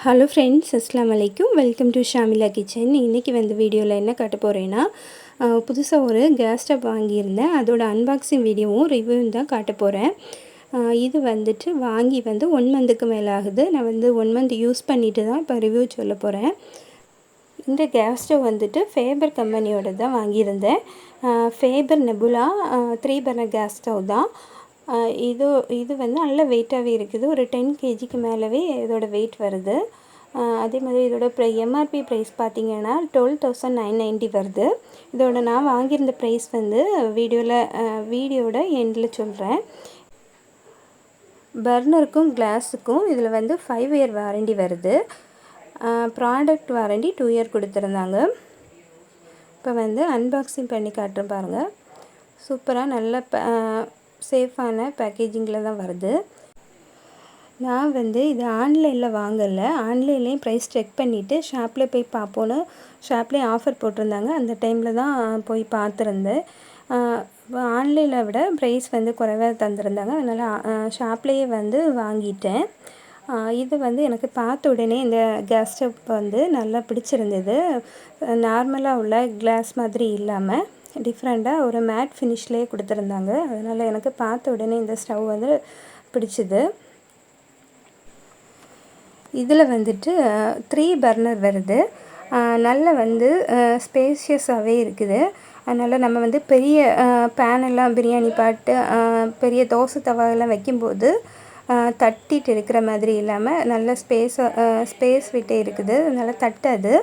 Hello friends, அஸ்ஸலாமு அலைக்கும். Welcome to Shamila kitchen. இன்றைக்கி வீடியோவில் என்ன காட்ட போகிறேன்னா, புதுசாக ஒரு கேஸ் ஸ்டவ் வாங்கியிருந்தேன். அதோட அன்பாக்சிங் வீடியோவும் ரிவ்யூவும் தான் காட்ட போகிறேன். இது வாங்கி 1 மந்த்துக்கு மேலே ஆகுது. நான் 1 மந்த் யூஸ் பண்ணிவிட்டு தான் இப்போ ரிவ்யூ சொல்ல போகிறேன். இந்த கேஸ் ஸ்டவ் ஃபேபர் கம்பெனியோட தான் வாங்கியிருந்தேன். ஃபேபர் நெபுலா 3 பர்னர் கேஸ் ஸ்டவ் தான். இது நல்ல வெயிட்டாகவே இருக்குது. ஒரு 10 kgக்கு மேலவே இதோட வெயிட் வருது. அதே மாதிரி இதோட எம்ஆர்பி ப்ரைஸ் பார்த்திங்கன்னா 12,990 வருது. இதோட நான் வாங்கியிருந்த ப்ரைஸ் வீடியோட எண்டில் சொல்கிறேன். பர்னருக்கும் கிளாஸுக்கும் இதில் 5 இயர் வாரண்டி வருது. ப்ராடக்ட் வாரண்டி 2 இயர் கொடுத்துருந்தாங்க. இப்போ அன்பாக்சிங் பண்ணி காட்டுறேன் பாருங்கள். சூப்பராக நல்ல சேஃபான பேக்கேஜிங்கில் தான் வருது. நான் இது ஆன்லைனில் வாங்கலை. ஆன்லைன்லேயும் ப்ரைஸ் செக் பண்ணிவிட்டு ஷாப்பில் போய் பார்ப்போன்னு ஷாப்லேயும் ஆஃபர் போட்டிருந்தாங்க. அந்த டைமில் தான் போய் பார்த்துருந்தேன். ஆன்லைனை விட ப்ரைஸ் குறைவாக தந்திருந்தாங்க. அதனால் ஷாப்லேயே வாங்கிட்டேன். இது எனக்கு பார்த்த உடனே இந்த கேஸ் ஸ்டவ் நல்லா பிடிச்சிருந்தது. நார்மலாக உள்ள கிளாஸ் மாதிரி இல்லாமல் டிஃப்ரெண்ட்டாக ஒரு மேட் ஃபினிஷ்லேயே கொடுத்துருந்தாங்க. அதனால் எனக்கு பார்த்த உடனே இந்த ஸ்டவ் பிடிச்சிது. இதில் 3 பர்னர் வருது. நல்ல ஸ்பேஷியஸாகவே இருக்குது. அதனால் நம்ம பெரிய பேனெல்லாம் பிரியாணி பாட்டு பெரிய தோசை தவாலாம் வைக்கும்போது தட்டிட்டு இருக்கிற மாதிரி இல்லாமல் நல்ல ஸ்பேஸ் விட்டே இருக்குது. அதனால் தட்டாது.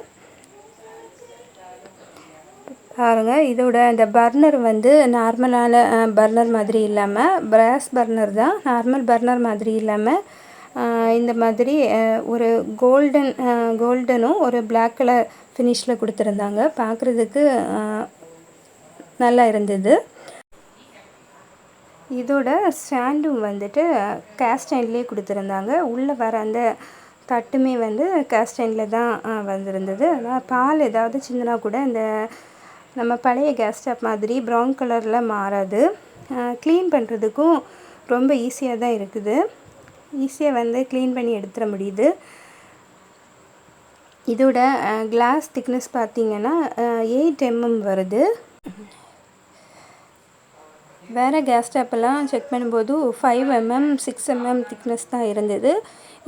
பாருங்கள், இதோட அந்த பர்னர் நார்மலான பர்னர் மாதிரி இல்லாமல் பிராஸ் பர்னர் தான். நார்மல் பர்னர் மாதிரி இல்லாமல் இந்த மாதிரி ஒரு கோல்டனும் ஒரு பிளாக் கலர் ஃபினிஷில் கொடுத்துருந்தாங்க. பார்க்குறதுக்கு நல்லா இருந்தது. இதோட ஸ்டாண்டும் கேஸ்ட் அயன்லேயே கொடுத்துருந்தாங்க. உள்ளே வர அந்த தட்டுமே கேஸ்ட் அயனில் தான் வந்திருந்தது. அதனால் பால் ஏதாவது சின்னதாக கூட இந்த நம்ம பழைய கேஸ் ஸ்டவ் மாதிரி ப்ரௌன் கலரில் மாறாது. க்ளீன் பண்ணுறதுக்கும் ரொம்ப ஈஸியாக தான் இருக்குது. ஈஸியாக க்ளீன் பண்ணி எடுத்துட முடியுது. இதோட கிளாஸ் திக்னஸ் பார்த்திங்கன்னா 8 mm வருது. வேறு கேஸ் ஸ்டவ்லாம் செக் பண்ணும்போது 5 mm 6 mm திக்னஸ் தான் இருந்தது.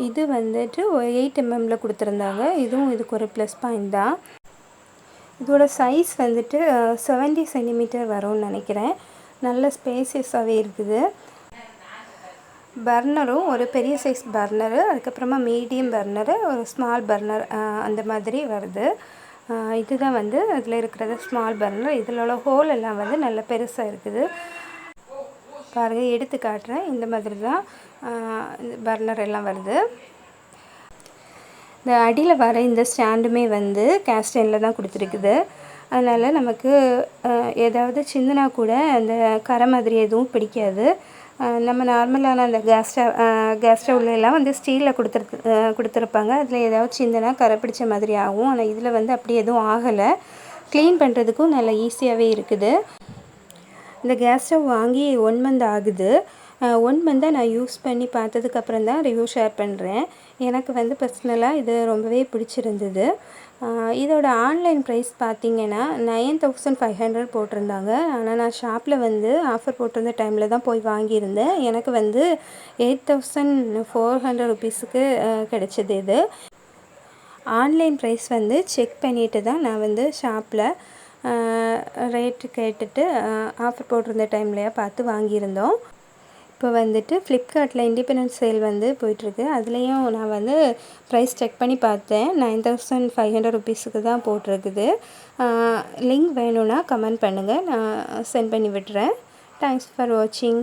இது 8 mmல கொடுத்துருந்தாங்க. இதுக்கு ஒரு ப்ளஸ் பாயிண்ட் தான். இதோட சைஸ் 70 cm வரும்னு நினைக்கிறேன். நல்ல ஸ்பேசியஸாகவே இருக்குது. பர்னரும் ஒரு பெரிய சைஸ் பர்னரு, அதுக்கப்புறமா மீடியம் பர்னரு, ஒரு ஸ்மால் பர்னர் அந்த மாதிரி வருது. இதுதான் அதில் இருக்கிறது ஸ்மால் பர்னர். இதில் உள்ள ஹோல் எல்லாம் நல்ல பெருசாக இருக்குது. பாருங்கள், எடுத்து காட்டுறேன். இந்த மாதிரி தான் பர்னர் எல்லாம் வருது. இந்த அடியில் வர இந்த ஸ்டாண்டுமே கேஸ்ட் அயனில் தான் கொடுத்துருக்குது. அதனால் நமக்கு ஏதாவது சின்னனா கூட அந்த கரை மாதிரி எதுவும் பிடிக்காது. நம்ம நார்மலான அந்த கேஸ் ஸ்டவ்லாம் ஸ்டீலில் கொடுத்துருப்பாங்க. அதில் ஏதாவது சின்னனா கரை பிடிச்ச மாதிரி ஆகும். ஆனால் இதில் அப்படி எதுவும் ஆகலை. க்ளீன் பண்ணுறதுக்கும் நல்லா ஈஸியாகவே இருக்குது. இந்த கேஸ் ஸ்டவ் வாங்கி 1 மந்த் ஆகுது. 1 மந்தாக நான் யூஸ் பண்ணி பார்த்ததுக்கப்புறம் தான் ரிவ்யூ ஷேர் பண்ணுறேன். எனக்கு பர்சனலாக இது ரொம்பவே பிடிச்சிருந்தது. இதோட ஆன்லைன் ப்ரைஸ் பார்த்திங்கன்னா 9,500 போட்டிருந்தாங்க. ஆனால் நான் ஷாப்பில் ஆஃபர் போட்டிருந்த டைமில் தான் போய் வாங்கியிருந்தேன். எனக்கு 8,400 ருபீஸுக்கு கிடச்சிது. இது ஆன்லைன் ப்ரைஸ் செக் பண்ணிவிட்டு தான் நான் ஷாப்பில் ரேட்டு கேட்டுட்டு ஆஃபர் போட்டிருந்த டைம்லையே பார்த்து வாங்கியிருந்தோம். இப்போ ஃப்ளிப்கார்ட்டில் இண்டிபெண்டன்ஸ் சேல் போயிட்டுருக்கு. அதுலேயும் நான் ப்ரைஸ் செக் பண்ணி பார்த்தேன். 9,500 ருபீஸுக்கு தான் போட்டிருக்குது. லிங்க் வேணும்னா கமெண்ட் பண்ணுங்கள், நான் சென்ட் பண்ணி விட்டுறேன். தேங்க்ஸ் ஃபார் வாட்சிங்.